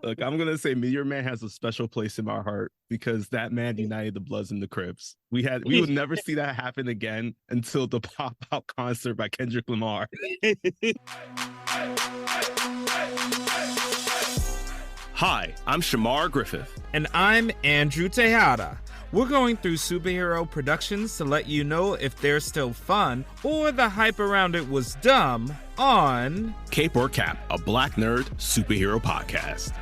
Look, I'm gonna say Meteor Man has a special place in my heart because that man united the Bloods and the Crips. We would never see that happen again until the pop out concert by Kendrick Lamar. Hi, I'm Chamar Griffith. And I'm Andrew Tejada. We're going through superhero productions to let you know if they're still fun or the hype around it was dumb on Cape or Cap, a Black Nerd superhero podcast.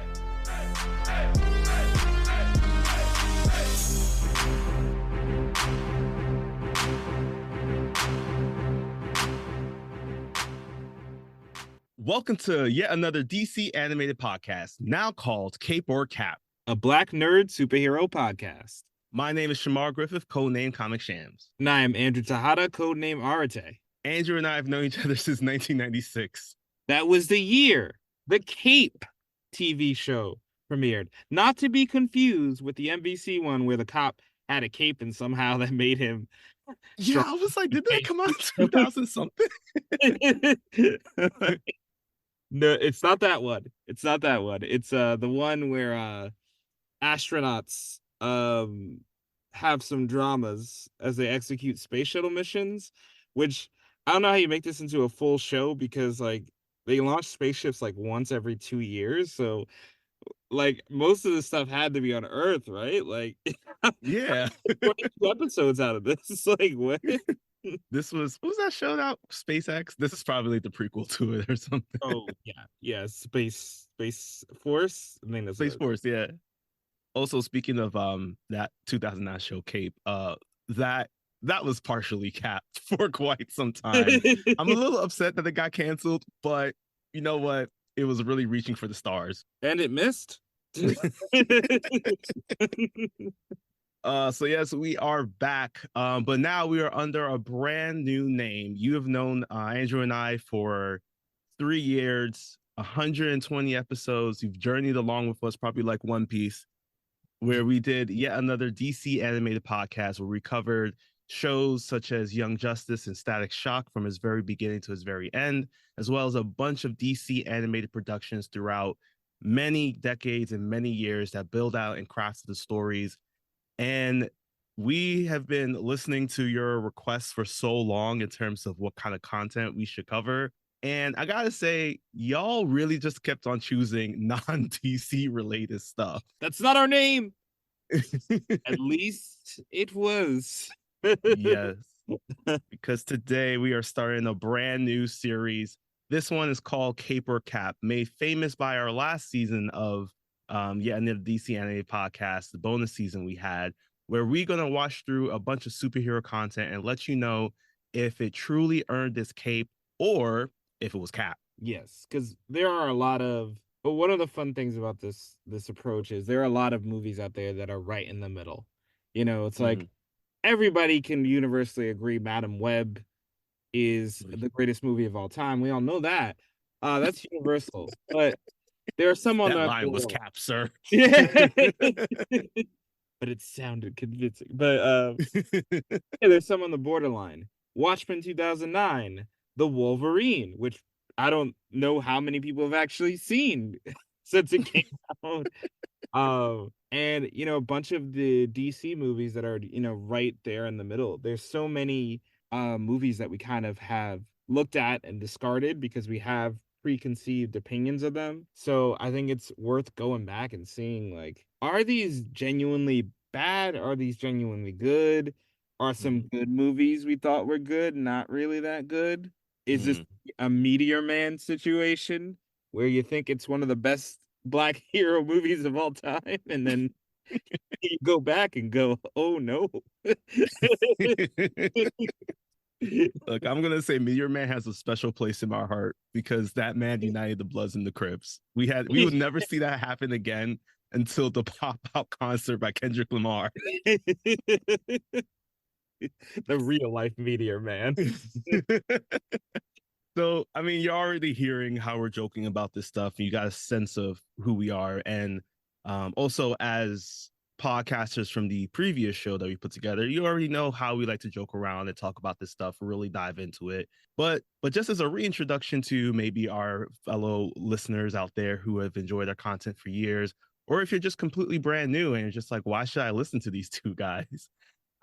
Welcome to yet another DC animated podcast, now called Cape or Cap, a Black Nerd superhero podcast. My name is Chamar Griffith, codename Comic Shams. And I am Andrew Tejada, codename Arate. Andrew and I have known each other since 1996. That was the year the Cape TV show premiered. Not to be confused with the NBC one where the cop had a cape and somehow that made him... Yeah, I was like, did that come out in 2000 something? No, it's not that one. It's not that one. It's the one where astronauts have some dramas as they execute space shuttle missions, which I don't know how you make this into a full show because like they launch spaceships like once every 2 years, so like most of the stuff had to be on Earth, right? Like yeah. 22 episodes out of this. It's like what? This was, what was that show now? SpaceX? This is probably the prequel to it or something. Oh yeah, Space Force. I mean, Space Force, yeah. Also, speaking of that 2009 show Cape, that was partially capped for quite some time. I'm a little upset that it got canceled, but you know what? It was really reaching for the stars. And it missed. So yes, we are back, but now we are under a brand new name. You have known Andrew and I for 3 years, 120 episodes. You've journeyed along with us, probably like One Piece, where we did yet another DC animated podcast where we covered shows such as Young Justice and Static Shock from his very beginning to his very end, as well as a bunch of DC animated productions throughout many decades and many years that build out and craft the stories. And we have been listening to your requests for so long in terms of what kind of content we should cover. And I gotta say, y'all really just kept on choosing non-DC related stuff. That's not our name. At least it was. Yes. Because today we are starting a brand new series. This one is called Cape or Cap, made famous by our last season of yet another DC animated podcast, the bonus season we had, where we're going to watch through a bunch of superhero content and let you know if it truly earned this cape or if it was cap. Yes, because there are a lot of, but one of the fun things about this approach is there are a lot of movies out there that are right in the middle. You know, it's like everybody can universally agree Madam Web is the greatest movie of all time. We all know that. That's universal. But there are some on that line was cap, sir. But it sounded convincing. But yeah, there's some on the borderline. Watchmen 2009, The Wolverine, which I don't know how many people have actually seen since it came out. And you know, a bunch of the DC movies that are, you know, right there in the middle. There's so many movies that we kind of have looked at and discarded because we have preconceived opinions of them. So I think it's worth going back and seeing, like, are these genuinely bad? Are these genuinely good? Are some good movies we thought were good not really that good? Is this a Meteor Man situation where you think it's one of the best Black hero movies of all time and then you go back and go, oh no. Look, I'm going to say Meteor Man has a special place in my heart because that man united the Bloods and the Crips. We would never see that happen again until the pop out concert by Kendrick Lamar. The real life Meteor Man. So, I mean, you're already hearing how we're joking about this stuff. You got a sense of who we are. And also, as podcasters from the previous show that we put together, you already know how we like to joke around and talk about this stuff, really dive into it. But just as a reintroduction to maybe our fellow listeners out there who have enjoyed our content for years, or if you're just completely brand new and you're just like, why should I listen to these two guys?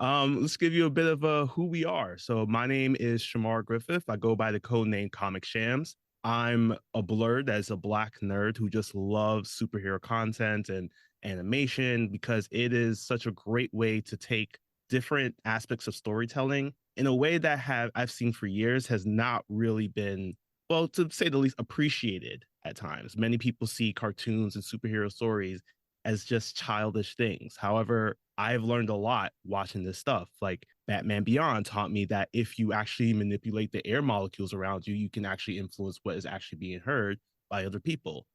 Let's give you a bit of who we are. So my name is Chamar Griffith. I go by the code name Comic Shams. I'm a blerd as a black nerd who just loves superhero content and animation because it is such a great way to take different aspects of storytelling in a way that have I've seen for years has not really been, well, to say the least, appreciated at times. Many people see cartoons and superhero stories as just childish things. However, I've learned a lot watching this stuff. Like Batman Beyond taught me that if you actually manipulate the air molecules around you, you can actually influence what is actually being heard by other people.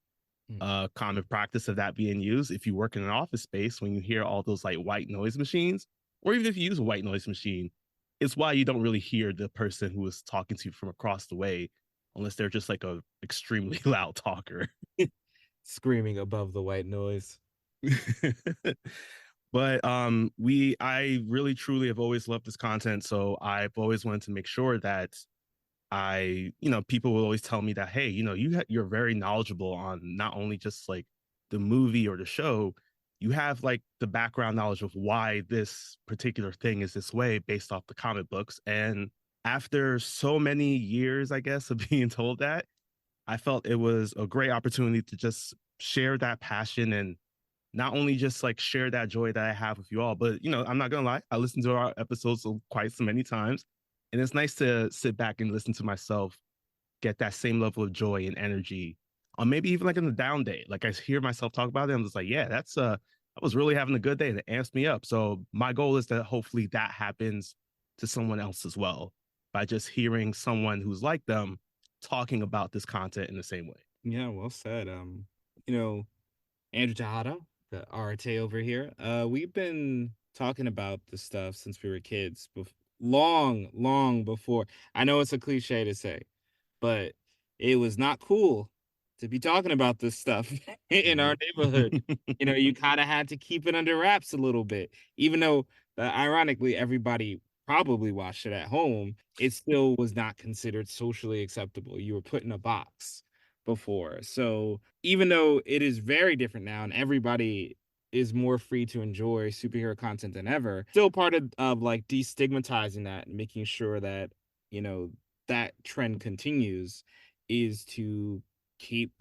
Common practice of that being used if you work in an office space when you hear all those like white noise machines, or even if you use a white noise machine, it's why you don't really hear the person who is talking to you from across the way unless they're just like a extremely loud talker. Screaming above the white noise. But I really truly have always loved this content, so I've always wanted to make sure that people will always tell me that, hey, you're very knowledgeable on not only just like the movie or the show, you have like the background knowledge of why this particular thing is this way based off the comic books. And after so many years, I guess, of being told that, I felt it was a great opportunity to just share that passion and not only just like share that joy that I have with you all, but I'm not gonna lie, I listened to our episodes quite so many times, and it's nice to sit back and listen to myself get that same level of joy and energy on maybe even like in the down day. Like I hear myself talk about it, I'm just like, yeah, I was really having a good day and it amps me up. So my goal is that hopefully that happens to someone else as well by just hearing someone who's like them talking about this content in the same way. Yeah, well said. You know, Andrew Tejada, the RT over here. We've been talking about this stuff since we were kids, long, long before. I know it's a cliche to say, but it was not cool to be talking about this stuff in our Nope. neighborhood. You kind of had to keep it under wraps a little bit, even though, ironically, everybody probably watched it at home. It still was not considered socially acceptable. You were put in a box before. So even though it is very different now and everybody is more free to enjoy superhero content than ever, still part of like destigmatizing that and making sure that, you know, that trend continues is to keep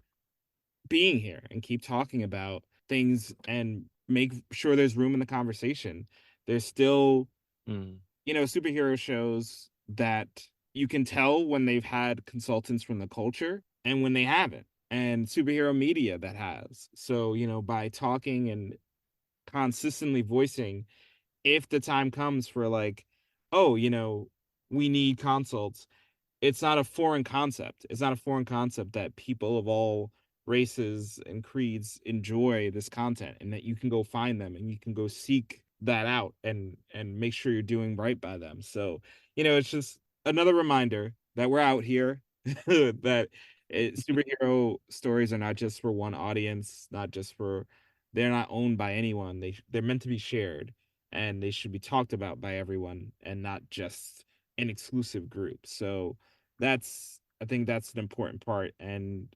being here and keep talking about things and make sure there's room in the conversation. There's still, Mm. superhero shows that you can tell when they've had consultants from the culture and when they haven't, and superhero media that has. So, by talking and consistently voicing, if the time comes for like, oh, we need consults, it's not a foreign concept. It's not a foreign concept that people of all races and creeds enjoy this content and that you can go find them and you can go seek that out and make sure you're doing right by them. So, it's just another reminder that we're out here, that superhero stories are not just for one audience, not just for, they're not owned by anyone. They're meant to be shared and they should be talked about by everyone and not just an exclusive group. So, I think that's an important part, and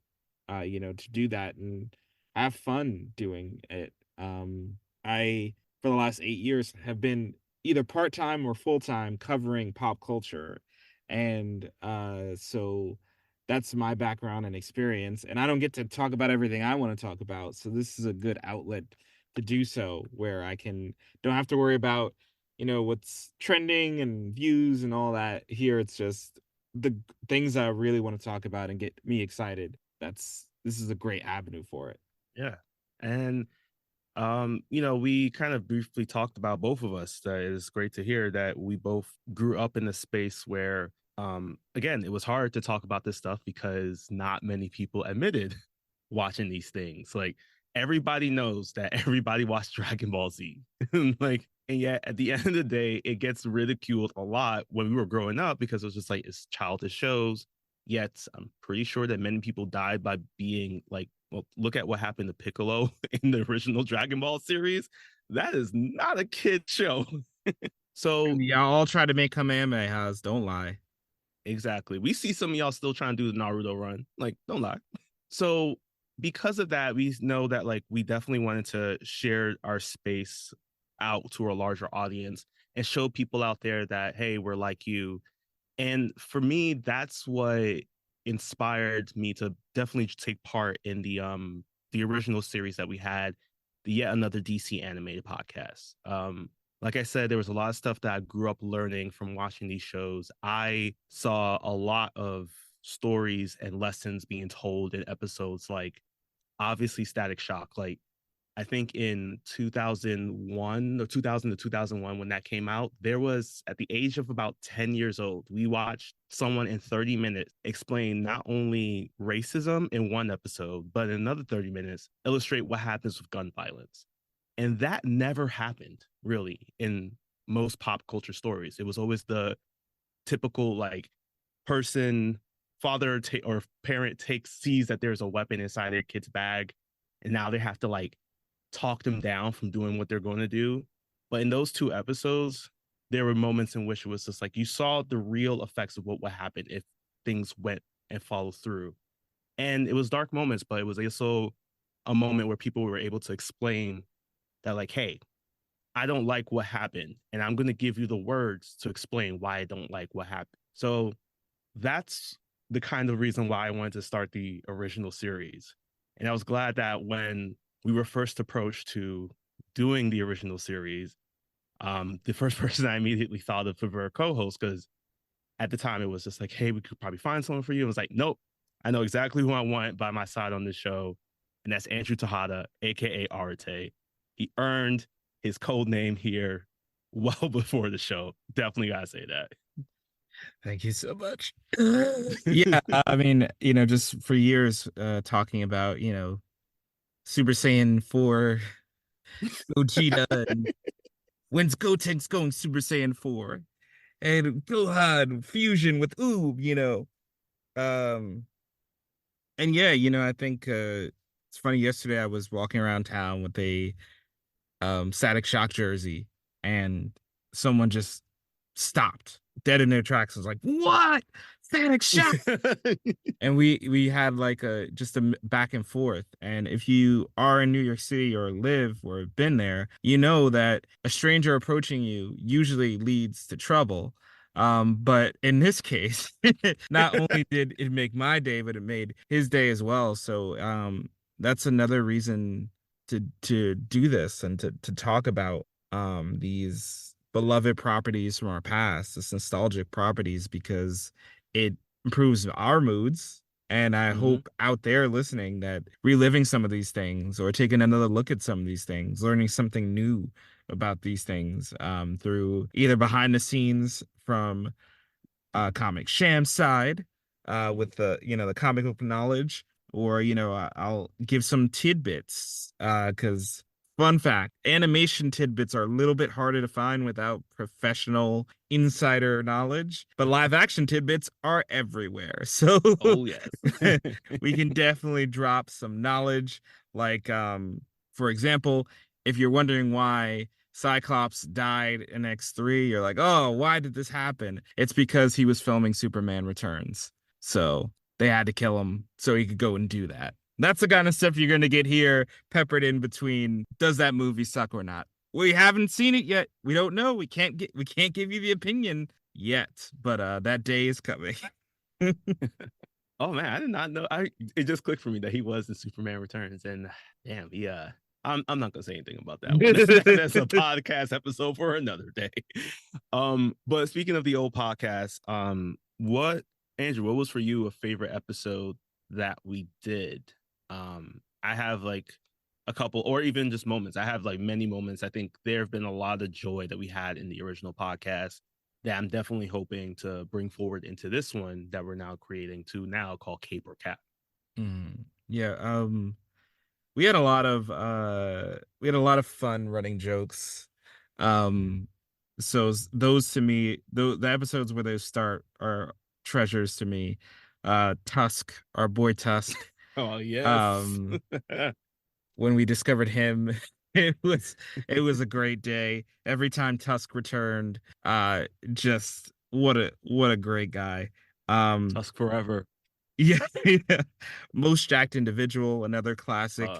to do that and have fun doing it. I, for the last 8 years, have been either part-time or full-time covering pop culture, and so that's my background and experience, and I don't get to talk about everything I want to talk about, so this is a good outlet to do so, where I don't have to worry about what's trending and views and all that. Here it's just the things I really want to talk about and get me excited. This is a great avenue for it. Yeah. And we kind of briefly talked about both of us. That it's great to hear that we both grew up in a space where again, it was hard to talk about this stuff because not many people admitted watching these things. Like everybody knows that everybody watched Dragon Ball Z. And yet at the end of the day, it gets ridiculed a lot when we were growing up because it was just like it's childish shows. Yet I'm pretty sure that many people died by being like, well, look at what happened to Piccolo in the original Dragon Ball series. That is not a kid show. So And y'all all try to make Kamehamehas, don't lie. exactly. We see some of y'all still trying to do the Naruto run. Like, don't lie. So because of that, we know that like we definitely wanted to share our space out to a larger audience and show people out there that hey, we're like you. And for me, that's what inspired me to definitely take part in the original series that we had, the Yet Another DC animated podcast. Like I said, there was a lot of stuff that I grew up learning from watching these shows. I saw a lot of stories and lessons being told in episodes like obviously Static Shock. Like I think in 2001 or 2000 to 2001, when that came out, there was at the age of about 10 years old, we watched someone in 30 minutes explain not only racism in one episode, but in another 30 minutes, illustrate what happens with gun violence. And that never happened really in most pop culture stories. It was always the typical like person, father or parent sees that there's a weapon inside their kid's bag. And now they have to like talk them down from doing what they're going to do. But in those two episodes, there were moments in which it was just like you saw the real effects of what would happen if things went and followed through. And it was dark moments, but it was also a moment where people were able to explain that, like, hey, I don't like what happened, and I'm going to give you the words to explain why I don't like what happened. So that's the kind of reason why I wanted to start the original series. And I was glad that when we were first approached to doing the original series, the first person I immediately thought of for a co-host, because at the time it was just like, hey, we could probably find someone for you. I was like, nope, I know exactly who I want by my side on this show. And that's Andrew Tejada, aka Arate. He earned his code name here well before the show. Definitely gotta say that. Thank you so much. Yeah, I mean, just for years, talking about, Super Saiyan 4, Gogeta, and when's Gotenks going Super Saiyan 4? And Gohan fusion with Oob. Um, and yeah, I think it's funny. Yesterday, I was walking around town with a Static Shock jersey, and someone just stopped dead in their tracks. I was like, "What? Static Shock?" And we had like a just a back and forth. And if you are in New York City or live or have been there, you know that a stranger approaching you usually leads to trouble. But in this case, not only did it make my day, but it made his day as well. So that's another reason to do this and to talk about these beloved properties from our past, this nostalgic properties, because it improves our moods. And I Mm-hmm. hope out there listening that reliving some of these things or taking another look at some of these things, learning something new about these things through either behind the scenes from Comic Sham side with the comic book knowledge, or I'll give some tidbits because fun fact, animation tidbits are a little bit harder to find without professional insider knowledge, but live action tidbits are everywhere. So Oh yes. we can definitely drop some knowledge, like for example, if you're wondering why Cyclops died in X3, you're like, oh, why did this happen? It's because he was filming Superman Returns. So they had to kill him so he could go and do that. That's the kind of stuff you're going to get here peppered in between. Does that movie suck or not? We haven't seen it yet. We don't know. We can't give you the opinion yet, but that day is coming. Oh man, I did not know. It just clicked for me that he was in Superman Returns, and damn, yeah. I'm not gonna say anything about that one. That's a podcast episode for another day. But speaking of the old podcast, what Andrew, what was for you a favorite episode that we did? I have like a couple, or even just moments. I have like many moments. I think there have been a lot of joy that we had in the original podcast that I'm definitely hoping to bring forward into this one that we're now creating to now called Cape or Cap. Yeah, we had a lot of fun running jokes. So those to me, the episodes where they start are treasures to me. Tusk, our boy Tusk. Oh yes. Um, when we discovered him it was a great day. Every time Tusk returned, just what a great guy. Um, Tusk forever. yeah, yeah. Most jacked individual, another classic.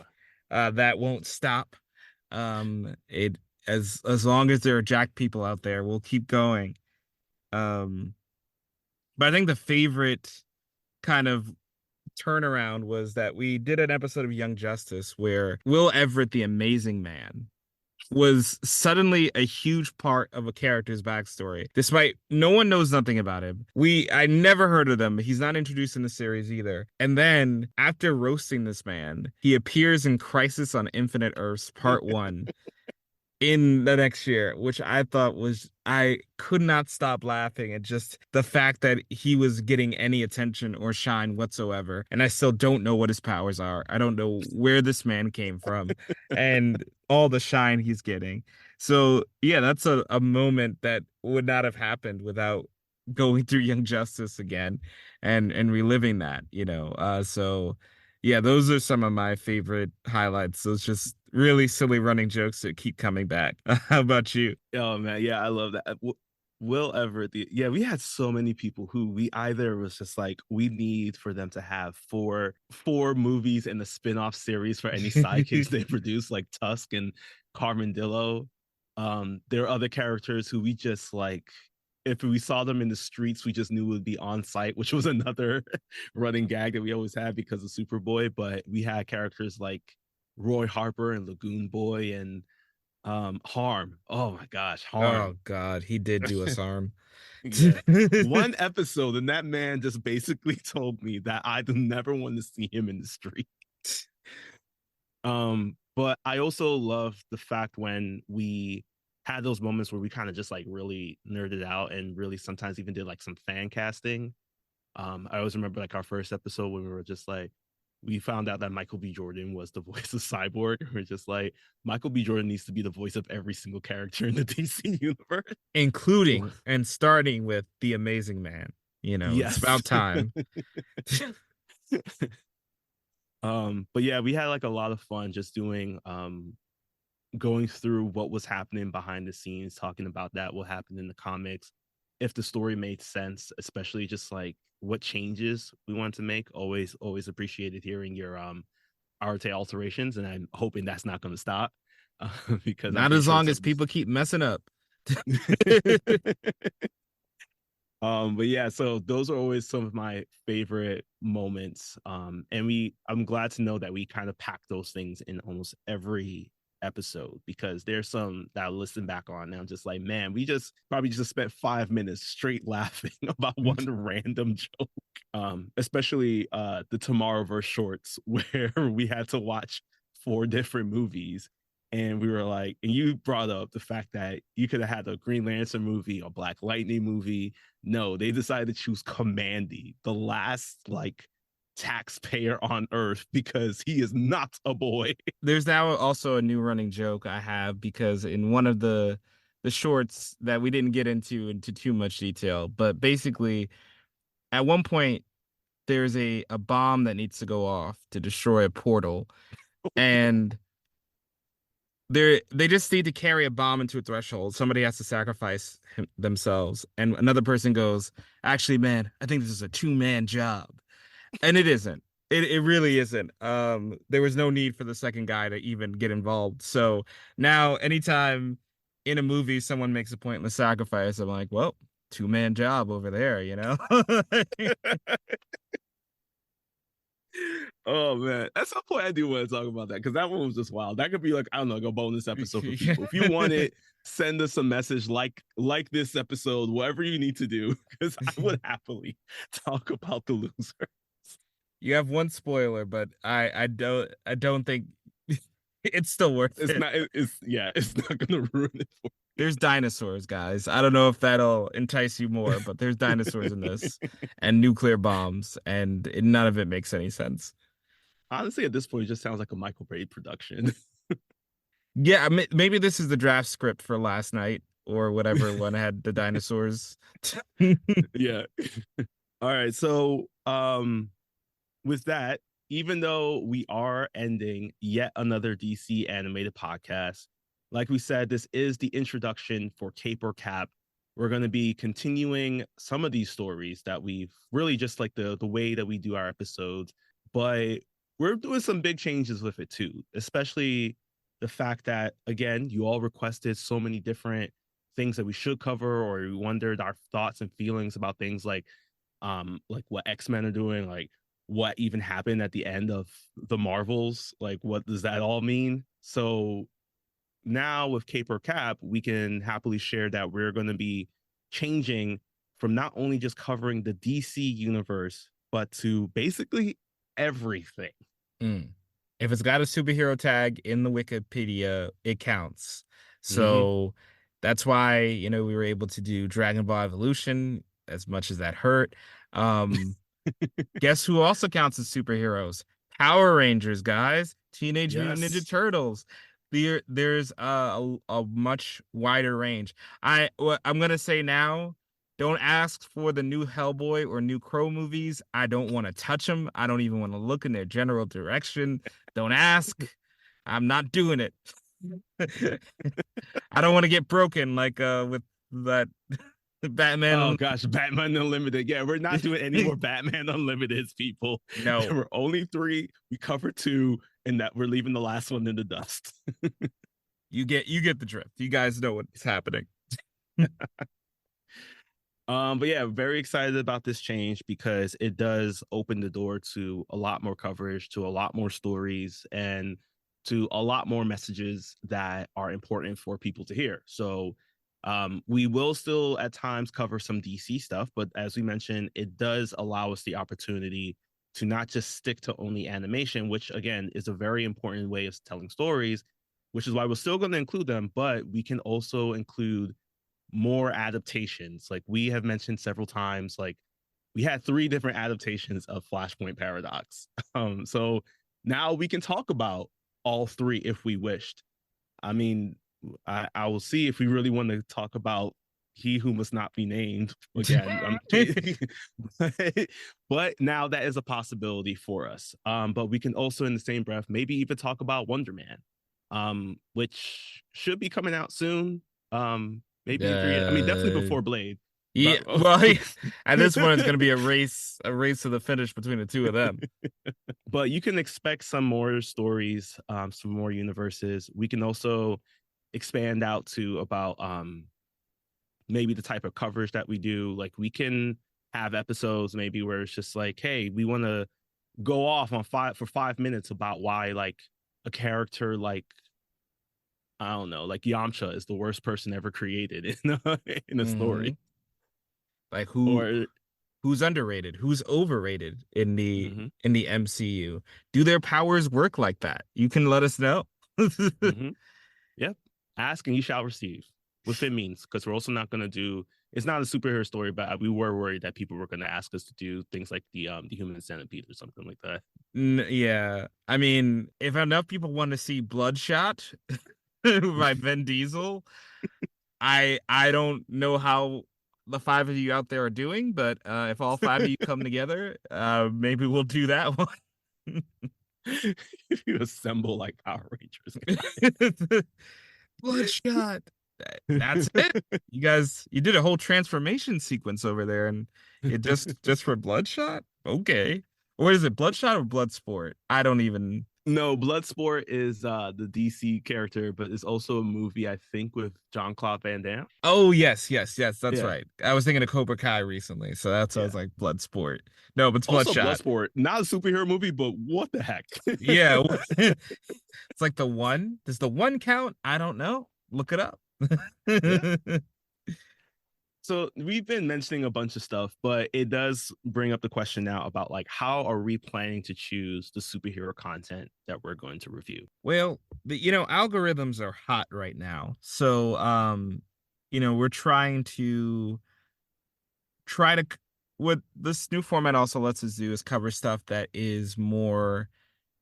Uh, That won't stop. It as long as there are jacked people out there, we'll keep going. Um, but I think the favorite kind of turnaround was that we did an episode of Young Justice where Will Everett, the Amazing Man, was suddenly a huge part of a character's backstory, despite no one knows nothing about him. I never heard of him. He's not introduced in the series either. And then after roasting this man, he appears in Crisis on Infinite Earths Part 1 in the next year, which I thought was, I could not stop laughing at just the fact that he was getting any attention or shine whatsoever. And I still don't know what his powers are. I don't know where this man came from and all the shine he's getting. So yeah, that's a moment that would not have happened without going through Young Justice again and reliving that, so yeah, those are some of my favorite highlights. Those just really silly running jokes that keep coming back. How about you? oh man, yeah, I love that. Will Everett, yeah, we had so many people who we either was just like, we need for them to have four movies and a spin-off series for any sidekicks they produce, like Tusk and Carmendillo. There are other characters who we just like, if we saw them in the streets, we just knew would be on site, which was another running gag that we always had because of Superboy. But we had characters like Roy Harper and Lagoon Boy and Harm. Oh my gosh, Oh Harm. God, he did do us harm. Yeah. One episode, and that man just basically told me that I do never want to see him in the street. But I also love the fact when we had those moments where we kind of just like really nerded out and really sometimes even did like some fan casting. I always remember like our first episode when we were just like, we found out that Michael B. Jordan was the voice of Cyborg. We're just like, Michael B. Jordan needs to be the voice of every single character in the DC universe. Including and starting with the Amazing Man. It's Yes. about time. But yeah, we had like a lot of fun just doing going through what was happening behind the scenes, talking about that, what happened in the comics, if the story made sense, especially just like what changes we wanted to make. Always appreciated hearing your Arte alterations, and I'm hoping that's not going to stop because I'm Not pretty as sure long it's as people keep messing up. but yeah, so those are always some of my favorite moments. And I'm glad to know that we kind of pack those things in almost every episode because there's some that I listen back on and I'm just like, man, we just probably just spent 5 minutes straight laughing about one random joke. Especially the Tomorrowverse shorts where we had to watch 4 different movies and we were like, and you brought up the fact that you could have had a Green Lantern movie, a Black Lightning movie. No, they decided to choose Commandy, the last like taxpayer on Earth, because he is not a boy. There's now also a new running joke I have because in one of the shorts that we didn't get into too much detail, but basically at one point there's a bomb that needs to go off to destroy a portal, and they just need to carry a bomb into a threshold. Somebody has to sacrifice themselves, and another person goes, "Actually, man, I think this is a two-man job," and it isn't. It really isn't. There was no need for the second guy to even get involved. So now, anytime in a movie someone makes a pointless sacrifice, I'm like, well, two-man job over there. Oh man, at some point I do want to talk about that because that one was just wild. That could be like, I don't know, like a bonus episode for people. If you want it, send us a message like this episode, whatever you need to do, because I would happily talk about the loser. You have one spoiler, but I don't think it's still worth It's it. not. It's yeah. It's not gonna ruin it for There's dinosaurs, guys. I don't know if that'll entice you more, but there's dinosaurs in this and nuclear bombs, and none of it makes any sense. Honestly, at this point, it just sounds like a Michael Bay production. Yeah, maybe this is the draft script for last night or whatever one had the dinosaurs. Yeah. All right. So, with that, even though we are ending yet another DC animated podcast, like we said, this is the introduction for Cape or Cap. We're going to be continuing some of these stories that we've really just like the way that we do our episodes, but we're doing some big changes with it too, especially the fact that again, you all requested so many different things that we should cover, or we wondered our thoughts and feelings about things like what X-Men are doing, like what even happened at the end of the Marvels, like what does that all mean? So now with Cape or Cap, we can happily share that we're going to be changing from not only just covering the DC universe, but to basically everything. Mm. If it's got a superhero tag in the Wikipedia, it counts. Mm-hmm. So that's why, we were able to do Dragon Ball Evolution, as much as that hurt. Um, Guess who also counts as superheroes? Power Rangers, guys. Teenage Mutant Ninja Yes. Turtles. There's a much wider range. I'm gonna say now, don't ask for the new Hellboy or new Crow movies. I don't want to touch them. I don't even want to look in their general direction. Don't ask. I'm not doing it. I don't want to get broken like with that Oh Batman. gosh, Batman Unlimited. Yeah, we're not doing any more Batman Unlimiteds, people. There No. were only three. We covered two, and that we're leaving the last one in the dust. You get the drift. You guys know what's happening. But yeah, very excited about this change because it does open the door to a lot more coverage, to a lot more stories, and to a lot more messages that are important for people to hear. So we will still at times cover some DC stuff, but as we mentioned, it does allow us the opportunity to not just stick to only animation, which again is a very important way of telling stories, which is why we're still going to include them, but we can also include more adaptations. Like we have mentioned several times, like we had three different adaptations of Flashpoint Paradox. So now we can talk about all three if we wished. I mean, I will see if we really want to talk about He Who Must Not Be Named again. I'm kidding. But now that is a possibility for us. But we can also, in the same breath, maybe even talk about Wonder Man, which should be coming out soon. Maybe in 3 years. I mean, definitely Uh, before Blade. yeah. But Well, at this point, it's going to be a race to the finish between the two of them. but you can expect some more stories, some more universes. We can also expand out to about maybe the type of coverage that we do. Like we can have episodes maybe where it's just like, hey, we want to go off on 5 minutes about why like a character like I don't know, like Yamcha is the worst person ever created in a Hmm. story. Like Or who's underrated, who's overrated in the mm-hmm, in the MCU? Do their powers work like that? You can let us know. mm-hmm, yep. Ask and you shall receive within means, because we're also not going to do. It's not a superhero story, but we were worried that people were going to ask us to do things like the human centipede or something like that. Yeah, I mean, if enough people want to see Bloodshot by Vin Diesel, I don't know how the five of you out there are doing, but if all five of you come together, maybe we'll do that one. If you assemble like Power Rangers, Bloodshot. That's it. You did a whole transformation sequence over there, and it just for Bloodshot. Okay, or is it Bloodshot or Bloodsport? I don't even. no, Bloodsport is the DC character, but it's also a movie I think with John Claude Van Damme. Oh yes, yes, yes. That's Yeah, right. I was thinking of Cobra Kai recently, so that's why I was yeah. like Bloodsport. No, but it's Also, Bloodshot. Bloodsport, not a superhero movie, but what the heck? Yeah, it's like the one. Does the one count? I don't know. Look it up. Yeah. So we've been mentioning a bunch of stuff, but it does bring up the question now about like how are we planning to choose the superhero content that we're going to review? Well, algorithms are hot right now. So, we're try to what this new format also lets us do is cover stuff that is more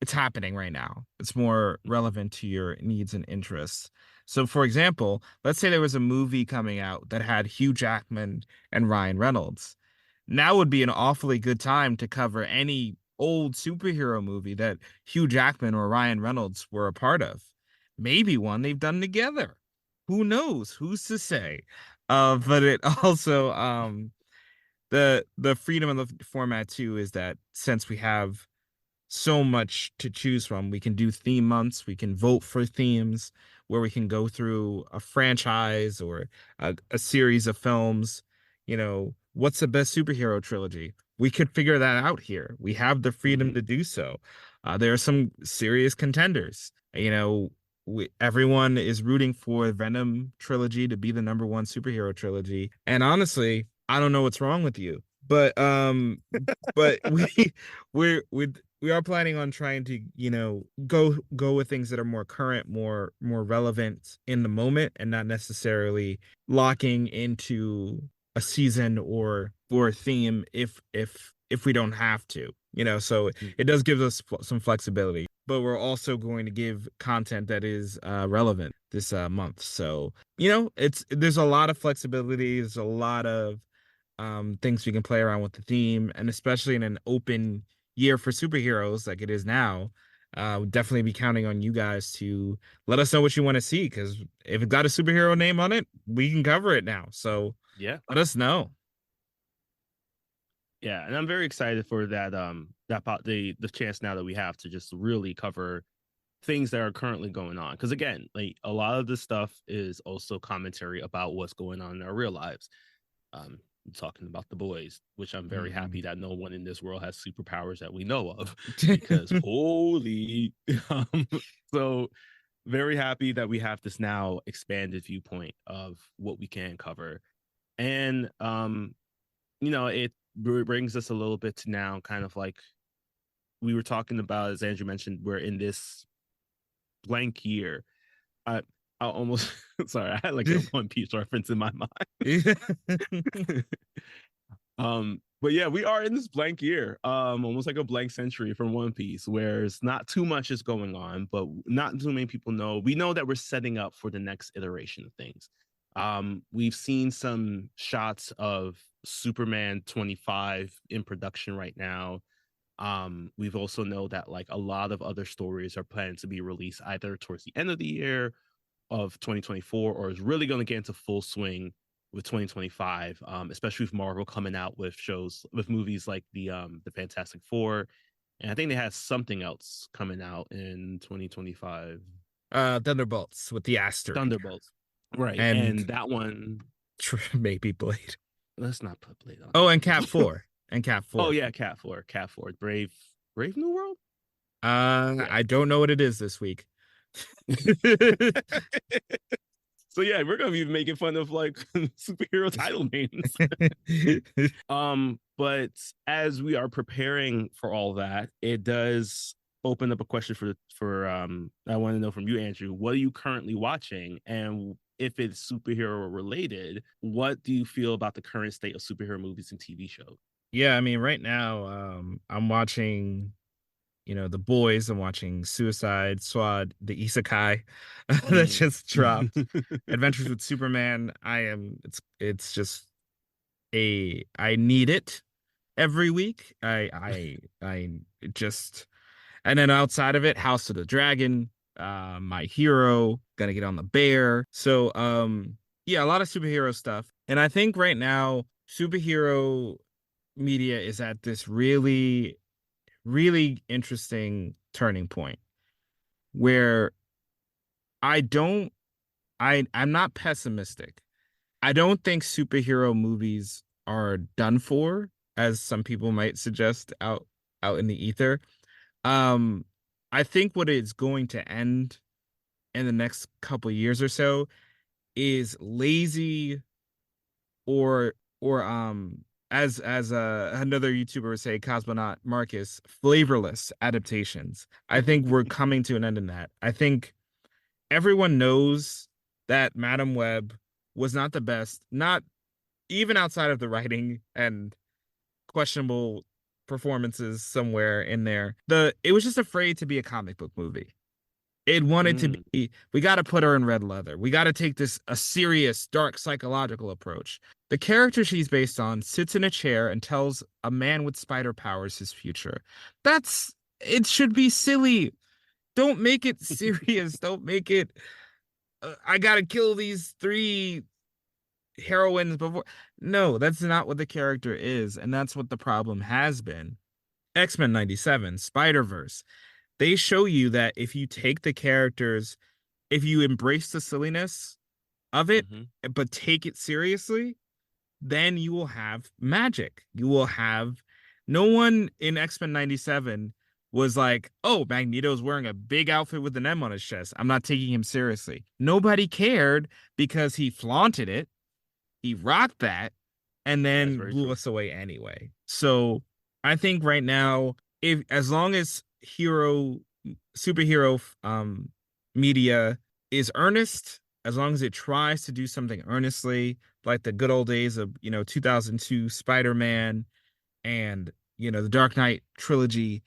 it's happening right now. It's more relevant to your needs and interests. So, for example, let's say there was a movie coming out that had Hugh Jackman and Ryan Reynolds. Now would be an awfully good time to cover any old superhero movie that Hugh Jackman or Ryan Reynolds were a part of. Maybe one they've done together. Who knows? Who's to say? But it also the freedom of the format too is that since we have so much to choose from. We can do theme months. We can vote for themes where we can go through a franchise or a series of films. What's the best superhero trilogy? We could figure that out here. We have the freedom Mhm. to do so. There are some serious contenders. Everyone is rooting for Venom trilogy to be the number one superhero trilogy. And honestly, I don't know what's wrong with you, but we are planning on trying to go with things that are more current, more relevant in the moment, and not necessarily locking into a season or a theme if we don't have to. So it does give us some flexibility, but we're also going to give content that is relevant this month. So there's a lot of flexibility. There's a lot of things we can play around with the theme, and especially in an open year for superheroes like it is now. We'll definitely be counting on you guys to let us know what you want to see, because if it got a superhero name on it, we can cover it now. So Yeah. let us know. Yeah, and I'm very excited for the chance now that we have to just really cover things that are currently going on, because again, like a lot of this stuff is also commentary about what's going on in our real lives. um Talking about the boys, which I'm very happy Mm. that no one in this world has superpowers that we know of, because holy so very happy that we have this now expanded viewpoint of what we can cover. And it brings us a little bit to now kind of like we were talking about, as Andrew mentioned, we're in this blank year. I almost sorry, I had like a One Piece reference in my mind. But yeah, we are in this blank year, almost like a blank century from One Piece, where it's not too much is going on, but not too many people know. We know that we're setting up for the next iteration of things. We've seen some shots of Superman 25 in production right now. We've also know that like a lot of other stories are planned to be released either towards the end of the year of 2024, or is really going to get into full swing with 2025, especially with Marvel coming out with movies like the Fantastic Four, and I think they had something else coming out in 2025. Thunderbolts with the asteroid Thunderbolts, right? and And that one, maybe Blade. let's not put Blade on Oh, and that Cap one. 4 and Cap Oh 4. yeah, Cat 4, Brave New World. Yeah. I don't know what it is this week. So yeah, we're gonna be making fun of like superhero title names. But as we are preparing for all that, it does open up a question for I want to know from you, Andrew, what are you currently watching? And if it's superhero related, what do you feel about the current state of superhero movies and TV shows? Yeah, I mean, right now, I'm watching, The Boys. I'm watching Suicide Squad, the isekai that Mm. just dropped. Adventures with Superman. It's just I need it every week. I just, and then outside of it, House of the Dragon, My Hero, gonna get on the bear. So, yeah, a lot of superhero stuff. And I think right now, superhero media is at this really, really interesting turning point where I don't, I'm not pessimistic. I don't think superhero movies are done for, as some people might suggest out in the ether. Um, I think what is going to end in the next couple years or so is lazy or as another YouTuber would say, Cosmonaut Marcus, flavorless adaptations. I think we're coming to an end in that. I think everyone knows that Madam Web was not the best, not even outside of the writing and questionable performances somewhere in there. It was just afraid to be a comic book movie. It wanted to Mm. be, we got to put her in red leather. We got to take this a serious, dark psychological approach. The character she's based on sits in a chair and tells a man with spider powers his future. That's it should be silly. Don't make it serious. Don't make it I got to kill these three heroines before. No, that's not what the character is, and that's what the problem has been. X-Men 97, Spider-Verse. They show you that if you take the characters, if you embrace the silliness of it, Hmm. but take it seriously, then you will have magic. You will have no one in X-Men 97 was like, oh, Magneto's wearing a big outfit with an M on his chest. I'm not taking him seriously. Nobody cared because he flaunted it. He rocked that and That's then very blew true. us away anyway. So I think right now, if as long as superhero media is earnest, as long as it tries to do something earnestly, like the good old days of 2002 Spider-Man and the Dark Knight trilogy,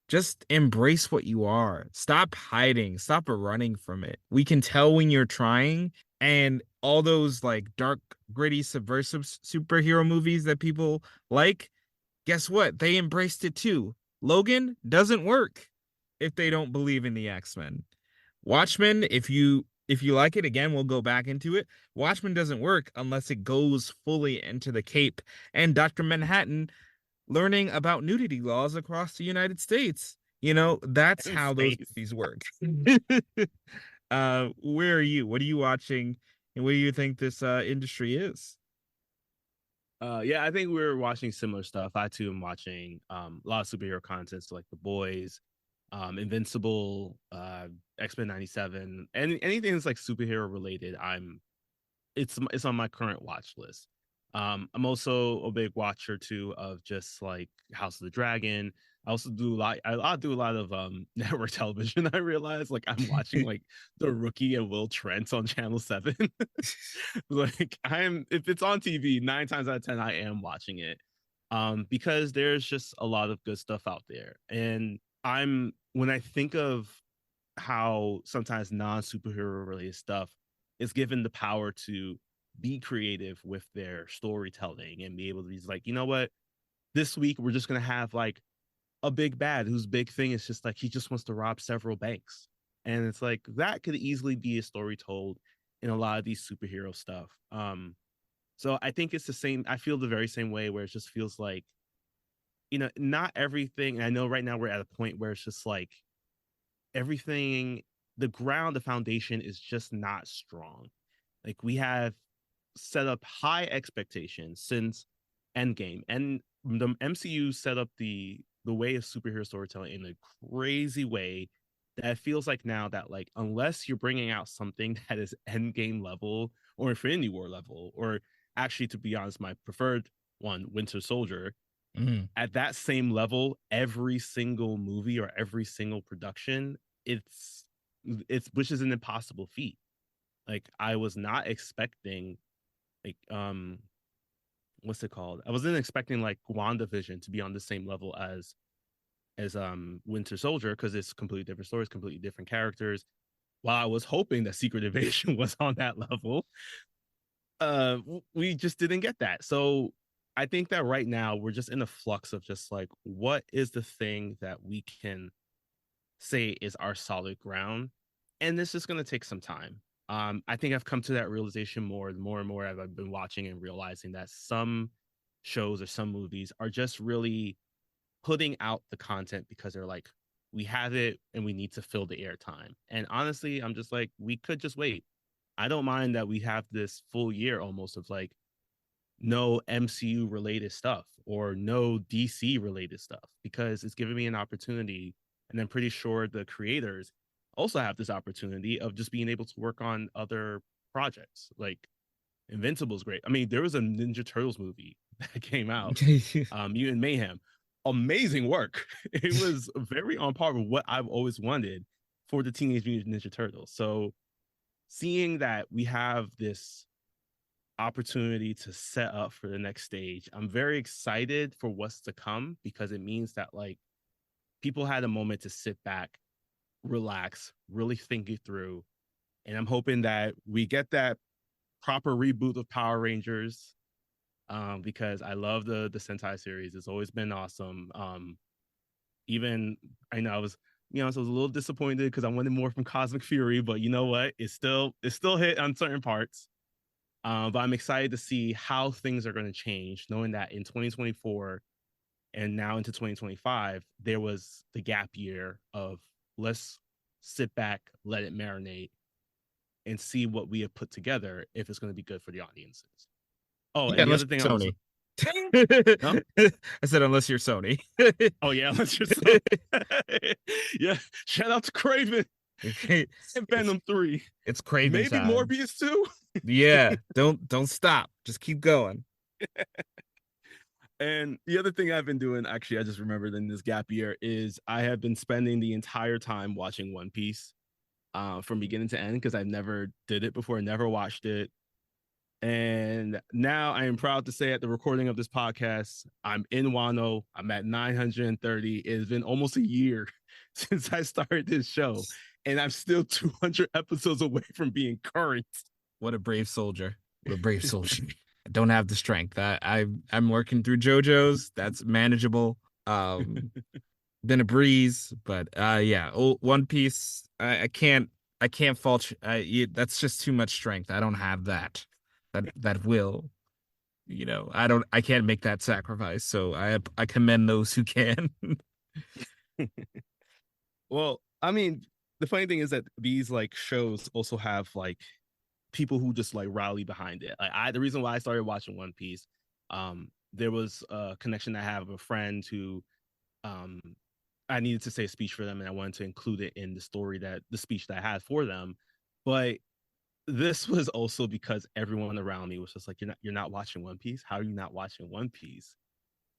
just embrace what you are. Stop hiding. Stop running from it. We can tell when you're trying. And all those like dark, gritty, subversive superhero movies that people like, guess what? They embraced it too. Logan doesn't work if they don't believe in the X-Men. Watchmen, if you like it, again, we'll go back into it. Watchmen doesn't work unless it goes fully into the cape. And Dr. Manhattan learning about nudity laws across the United States. That's And how those space. movies work. Where are you? What are you watching? And what do you think this industry is? Yeah, I think we're watching similar stuff. I too am watching a lot of superhero content, so like The Boys, Invincible, X-Men 97, and anything that's like superhero related. It's on my current watch list. I'm also a big watcher too of just like House of the Dragon. I also do a lot. I do a lot of network television. I realize like I'm watching like The Rookie and Will Trent on Channel 7. Like I'm if it's on TV, 9 times out of 10 I am watching it. Because there's just a lot of good stuff out there. And I'm when I think of how sometimes non-superhero related stuff is given the power to be creative with their storytelling and be able to be like, you know what, this week we're just gonna have like a big bad whose big thing is just like he just wants to rob several banks. And it's like that could easily be a story told in a lot of these superhero stuff. So I think it's the same. I feel the very same way where it just feels like, not everything. And I know right now we're at a point where it's just like everything, the foundation is just not strong. Like we have set up high expectations since Endgame, and the MCU set up the way of superhero storytelling in a crazy way that feels like now that like unless you're bringing out something that is Endgame level or Infinity War level, or actually to be honest, my preferred one, Winter Soldier, Mm. at that same level, every single movie or every single production, it's which is an impossible feat. Like I was not expecting like what's it called? I wasn't expecting like WandaVision to be on the same level as Winter Soldier because it's completely different stories, completely different characters. While I was hoping that Secret Invasion was on that level, we just didn't get that. So I think that right now we're just in a flux of just like what is the thing that we can say is our solid ground, and this is going to take some time. I think I've come to that realization more and more as I've been watching and realizing that some shows or some movies are just really putting out the content because they're like, we have it and we need to fill the airtime. And honestly, I'm just like, we could just wait. I don't mind that we have this full year almost of like no MCU related stuff or no DC related stuff because it's giving me an opportunity. And I'm pretty sure the creators also have this opportunity of just being able to work on other projects. Like Invincible's great. I mean, there was a Ninja Turtles movie that came out, Mutant Mayhem. Amazing work. It was very on par with what I've always wanted for the Teenage Mutant Ninja Turtles. So seeing that we have this opportunity to set up for the next stage, I'm very excited for what's to come because it means that like people had a moment to sit back relax, really think it through. And I'm hoping that we get that proper reboot of Power Rangers, because I love the Sentai series. It's always been awesome. Even I know I was, so I was a little disappointed because I wanted more from Cosmic Fury, but you know what? It's still hit on certain parts. But I'm excited to see how things are going to change, knowing that in 2024 and now into 2025, there was the gap year of let's sit back, let it marinate, and see what we have put together if it's going to be good for the audiences. Oh, Yeah, and the unless other thing I you're also, Sony. no, I said unless you're Sony. oh yeah, unless you're so, yeah. Shout out to Craven and it's Venom 3, it's Craven maybe time. Morbius too. Yeah, don't stop. Just keep going. And the other thing I've been doing, actually, I just remembered in this gap year, is I have been spending the entire time watching One Piece, from beginning to end, because I've never did it before, never watched it. And now I am proud to say, at the recording of this podcast, I'm in Wano. I'm at 930. It's been almost a year since I started this show, and I'm still 200 episodes away from being current. What a brave soldier. What a brave soldier. I don't have the strength. I'm working through JoJo's. That's manageable. Been a breeze, but yeah, One Piece. I can't fault. That's just too much strength. I don't have that. That will. I can't make that sacrifice. So I commend those who can. Well, I mean, the funny thing is that these like shows also have like people who just like rally behind it. The reason why I started watching One Piece, there was a connection I have with a friend who, um, I needed to say a speech for them, and I wanted to include it in the speech that I had for them. But this was also because everyone around me was just like, you're not watching One Piece. How are you not watching One Piece?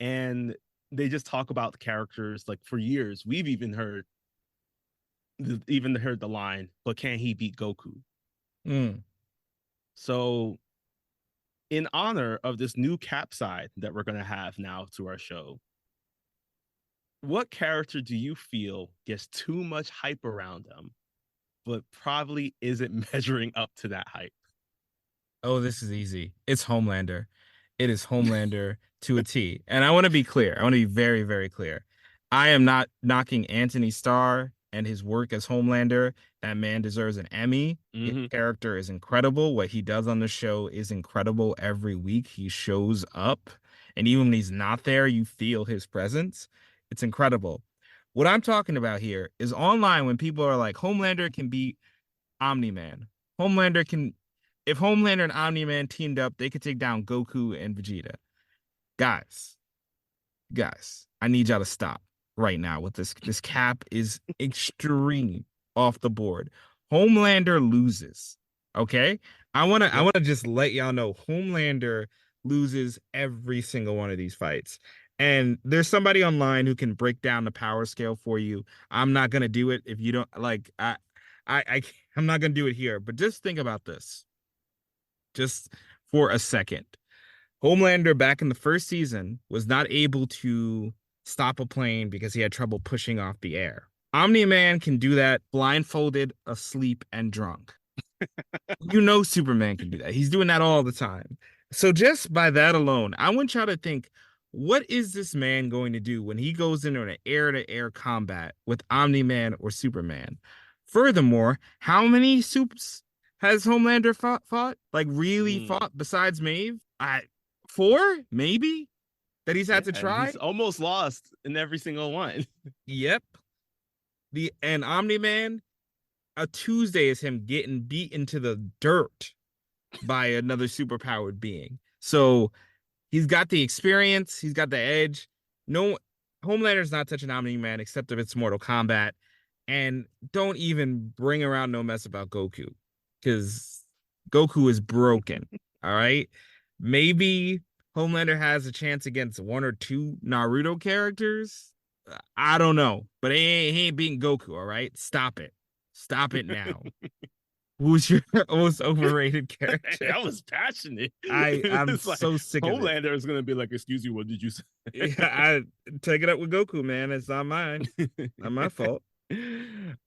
And they just talk about the characters like for years. We've even heard the line, but can he beat Goku? Mm. So, in honor of this new capside that we're going to have now to our show, what character do you feel gets too much hype around them, but probably isn't measuring up to that hype? Oh, this is easy. It's Homelander. It is Homelander to a T. And I want to be clear. I want to be very, very clear. I am not knocking Anthony Starr and his work as Homelander. That man deserves an Emmy. His Mm-hmm. character is incredible. What he does on the show is incredible every week. He shows up. And even when he's not there, you feel his presence. It's incredible. What I'm talking about here is online when people are like, Homelander can beat Omni-Man. Homelander can If Homelander and Omni-Man teamed up, they could take down Goku and Vegeta. Guys, guys, I need y'all to stop right now with this. This cap is extreme off the board. Homelander loses. Okay? I Yep. wanna just let y'all know Homelander loses every single one of these fights. And there's somebody online who can break down the power scale for you. I'm not gonna do it if you don't like I I'm not gonna do it here, but just think about this just for a second. Homelander back in the first season was not able to stop a plane because he had trouble pushing off the air. Omni-Man can do that blindfolded, asleep, and drunk. Superman can do that. He's doing that all the time. So just by that alone, I want y'all to think, what is this man going to do when he goes into an air-to-air combat with Omni-Man or Superman? Furthermore, how many soups has Homelander fought? Like really Mm. fought besides Maeve? Four, maybe, that he's Yeah, had to and try. he's almost lost in every single one. Yep. And Omni-Man, a Tuesday is him getting beat into the dirt by another superpowered being. So he's got the experience, he's got the edge. No, Homelander's not touching Omni-Man except if it's Mortal Kombat. And don't even bring around no mess about Goku, because Goku is broken. All right. Maybe Homelander has a chance against one or two Naruto characters. I don't know, but he ain't beating Goku. All right. Stop it now. Who's your most overrated character? I was passionate. I'm It's like so sick of it. Homelander is gonna be like, "Excuse you, what did you say?" Yeah, I take it up with Goku, man. It's not mine. Not my fault.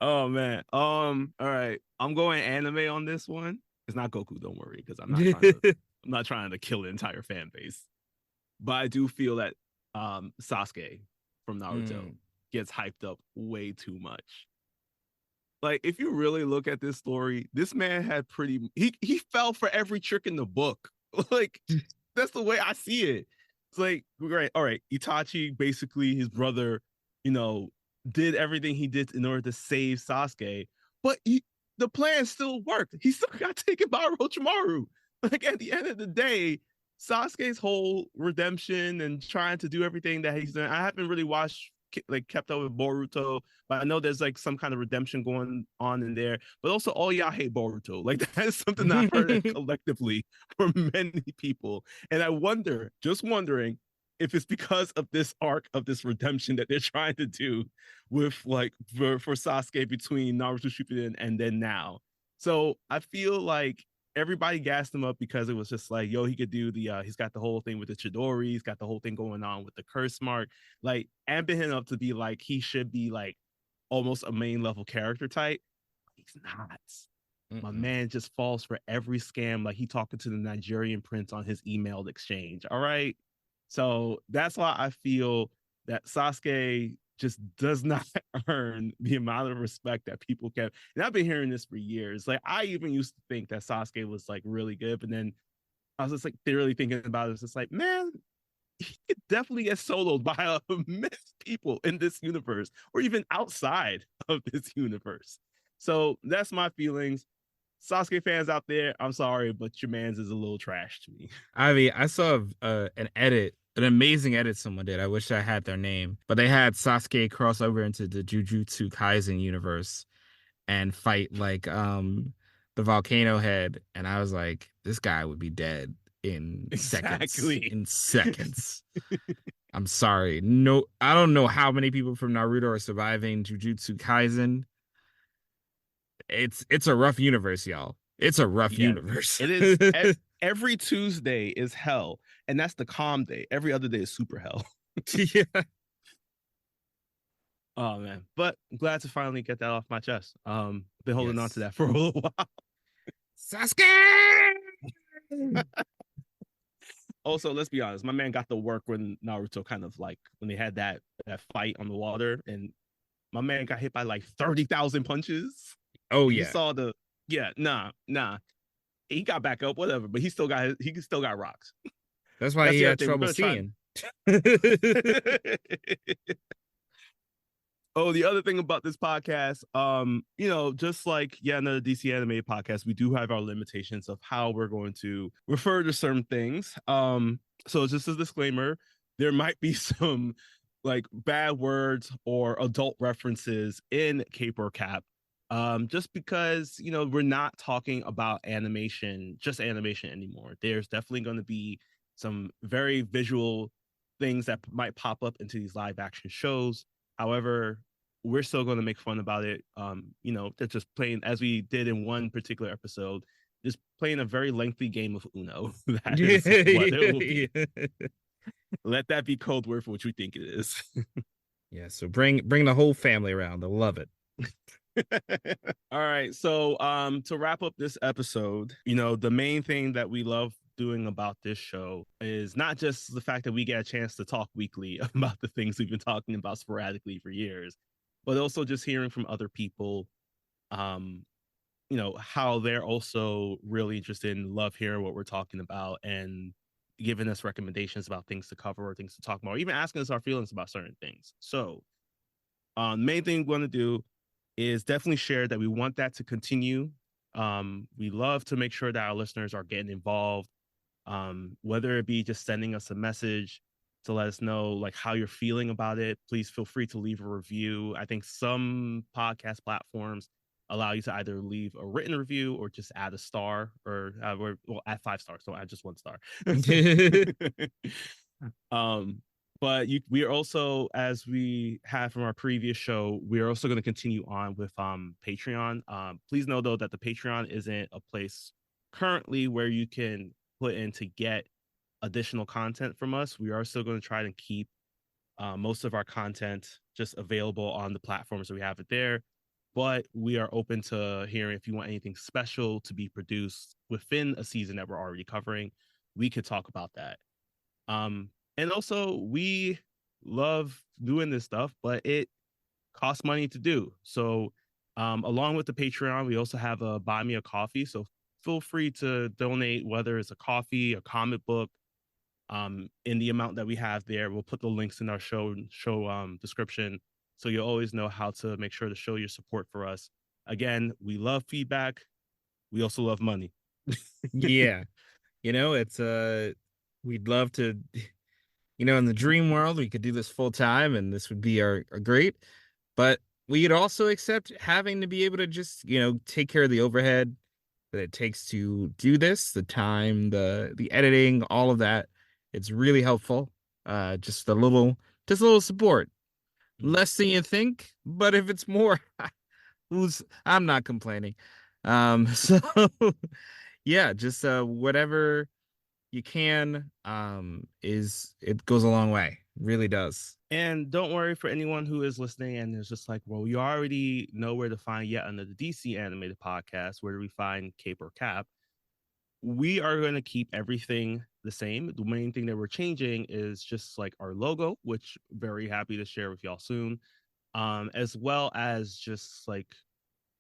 Oh man. All right. I'm going anime on this one. It's not Goku, don't worry, because I'm not trying to kill the entire fan base. But I do feel that Sasuke from Naruto Mm. gets hyped up way too much. Like, if you really look at this story, this man had he fell for every trick in the book. Like, that's the way I see it. It's like, right, all right, Itachi, basically his brother, you know, did everything he did in order to save Sasuke, but the plan still worked. He still got taken by Orochimaru. Like, at the end of the day, Sasuke's whole redemption and trying to do everything that he's done. I haven't really watched like kept up with Boruto, but I know there's like some kind of redemption going on in there. But also, all y'all hate Boruto. Like, that is something I've heard collectively from many people, and I wonder, just wondering, if it's because of this arc of this redemption that they're trying to do with like for Sasuke between Naruto Shippuden and then now. So I feel like everybody gassed him up because it was just like, yo, he could do he's got the whole thing with the Chidori, he's got the whole thing going on with the curse mark, like amping him up to be like he should be like almost a main level character type. He's not. My man just falls for every scam, like he talking to the Nigerian prince on his emailed exchange. All right. So that's why I feel that Sasuke just does not earn the amount of respect that people kept. And I've been hearing this for years. Like, I even used to think that Sasuke was like really good, but then I was just like really thinking about it. It's just like, man, he could definitely get soloed by a mess people in this universe or even outside of this universe. So that's my feelings. Sasuke fans out there, I'm sorry, but your man's is a little trash to me. I mean, I saw an edit, an amazing edit someone did. I wish I had their name, but they had Sasuke cross over into the Jujutsu Kaisen universe and fight like the volcano head, and I was like, this guy would be dead in seconds. Exactly. In seconds. I'm sorry. No, I don't know how many people from Naruto are surviving Jujutsu Kaisen. It's a rough universe, y'all. It's a rough Yeah, universe. it is. Every Tuesday is hell, and that's the calm day. Every other day is super hell. Yeah. Oh man, but I'm glad to finally get that off my chest. Been holding on to Yes. that for a little while. Sasuke! Also, let's be honest, my man got the work when Naruto kind of like when they had that fight on the water, and my man got hit by like 30,000 punches. Oh You yeah. saw the yeah, nah. He got back up, whatever, but he still got rocks. That's why That's he the other had thing. We're trouble gonna try. seeing. Oh, the other thing about this podcast, just like another DC anime podcast, we do have our limitations of how we're going to refer to certain things. So just as a disclaimer, there might be some like bad words or adult references in Cape or Cap. Just because we're not talking about just animation anymore. There's definitely going to be some very visual things that might pop up into these live action shows. However, we're still going to make fun about it. They're just playing, as we did in one particular episode, just playing a very lengthy game of Uno. That is what it will be. Let that be code word for what you think it is. Yeah, so bring the whole family around. They'll love it. All right. So to wrap up this episode, the main thing that we love doing about this show is not just the fact that we get a chance to talk weekly about the things we've been talking about sporadically for years, but also just hearing from other people, um, how they're also really interested in love hearing what we're talking about and giving us recommendations about things to cover or things to talk about, or even asking us our feelings about certain things. So main thing we want to do is definitely share that we want that to continue. We love to make sure that our listeners are getting involved, whether it be just sending us a message to let us know like how you're feeling about it. Please feel free to leave a review. I think some podcast platforms allow you to either leave a written review or just add a star or add 5 stars. So add just 1 star. um, but we are also, as we have from our previous show, we are also going to continue on with Patreon. Please know though that the Patreon isn't a place currently where you can put in to get additional content from us. We are still going to try to keep Most of our content just available on the platforms that we have it there. But we are open to hearing if you want anything special to be produced within a season that we're already covering. We could talk about that. And also, we love doing this stuff, but it costs money to do. So, along with the Patreon, we also have a Buy Me a Coffee. So, feel free to donate, whether it's a coffee, a comic book, in the amount that we have there. We'll put the links in our show description, so you'll always know how to make sure to show your support for us. Again, we love feedback. We also love money. Yeah. It's we'd love to, in the dream world, we could do this full time and this would be our great. But we'd also accept having to be able to just, take care of the overhead that it takes to do this, the time, the editing, all of that. It's really helpful. Just a little support. Less than you think, but if it's more, I'm not complaining. So yeah, just whatever you can, is it goes a long way. Really does. And don't worry for anyone who is listening and is just like, well, you already know where to find Yet Another DC animated podcast. Where do we find Cape or Cap? We are going to keep everything the same. The main thing that we're changing is just like our logo, which very happy to share with y'all soon. As well as just like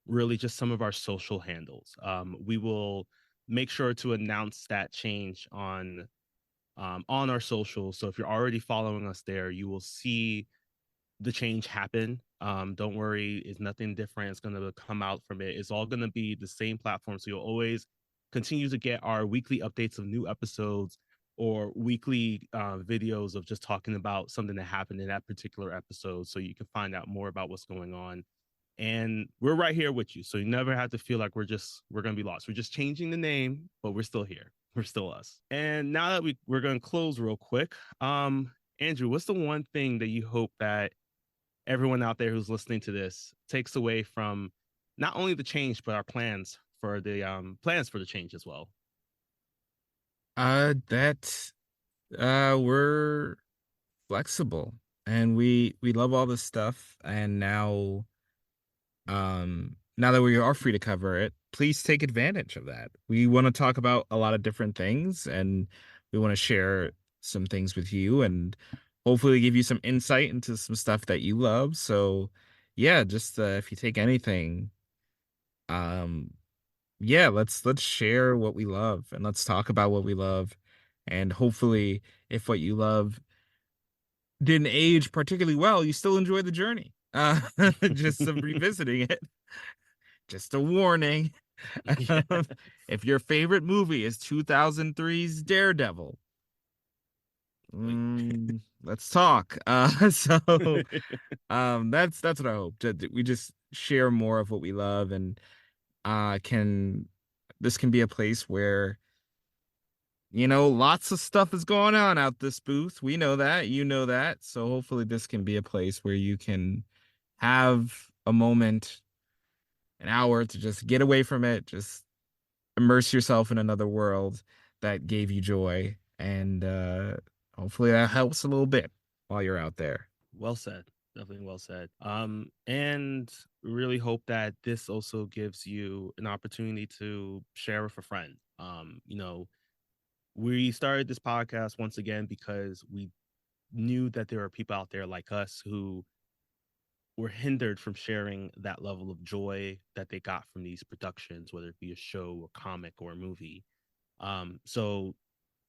really just some of our social handles. We will make sure to announce that change on our socials. So if you're already following us there, you will see the change happen. Don't worry, it's nothing different. It's going to come out from it. It's all going to be the same platform. So you'll always continue to get our weekly updates of new episodes or weekly videos of just talking about something that happened in that particular episode. So you can find out more about what's going on. And we're right here with you. So you never have to feel like we're going to be lost. We're just changing the name, but we're still here. We're still us. And now that we're going to close real quick, Andrew, what's the one thing that you hope that everyone out there who's listening to this takes away from not only the change but our plans for the change as well? That we're flexible and we love all this stuff, and now that we are free to cover it, please take advantage of that. We want to talk about a lot of different things, and we want to share some things with you and hopefully give you some insight into some stuff that you love. So yeah, just if you take anything, um yeah, let's share what we love and let's talk about what we love. And hopefully, if what you love didn't age particularly well, you still enjoy the journey. Just some revisiting it. Just a warning. Yeah. If your favorite movie is 2003's Daredevil, let's talk. That's what I hope. That we just share more of what we love, and can this can be a place where, lots of stuff is going on out this booth. We know that, you know that. So hopefully this can be a place where you can have a moment, an hour to just get away from it, just immerse yourself in another world that gave you joy. And hopefully that helps a little bit while you're out there. Well said. Definitely well said. And really hope that this also gives you an opportunity to share with a friend. We started this podcast once again because we knew that there are people out there like us who were hindered from sharing that level of joy that they got from these productions, whether it be a show, a comic, or a movie. So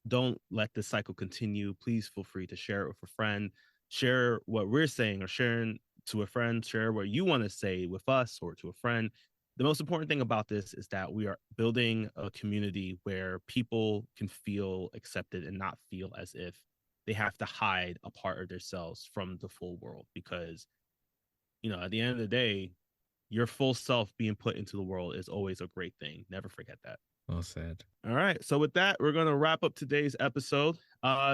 don't let this cycle continue. Please feel free to share it with a friend. Share what we're saying or sharing to a friend. Share what you want to say with us or to a friend. The most important thing about this is that we are building a community where people can feel accepted and not feel as if they have to hide a part of themselves from the full world. Because, at the end of the day, your full self being put into the world is always a great thing. Never forget that. Well said. All right. So with that, we're going to wrap up today's episode.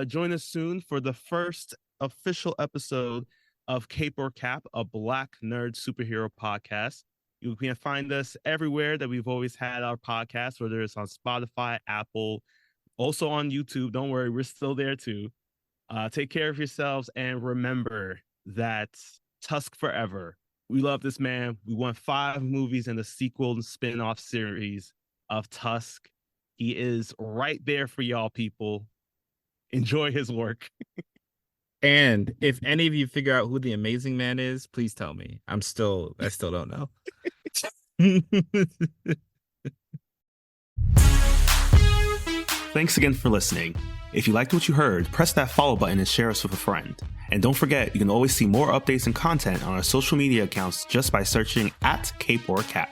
Join us soon for the first official episode of Cape or Cap, a Black nerd superhero podcast. You can find us everywhere that we've always had our podcast, whether it's on Spotify, Apple, also on YouTube. Don't worry, we're still there too. Take care of yourselves, and remember that Tusk forever. We love this man. We want 5 movies and a sequel and spin-off series of Tusk. He is right there for y'all, people. Enjoy his work. And if any of you figure out who the Amazing Man is, please tell me. I still don't know. Thanks again for listening. If you liked what you heard, press that follow button and share us with a friend. And don't forget, you can always see more updates and content on our social media accounts just by searching @Cape or Cap.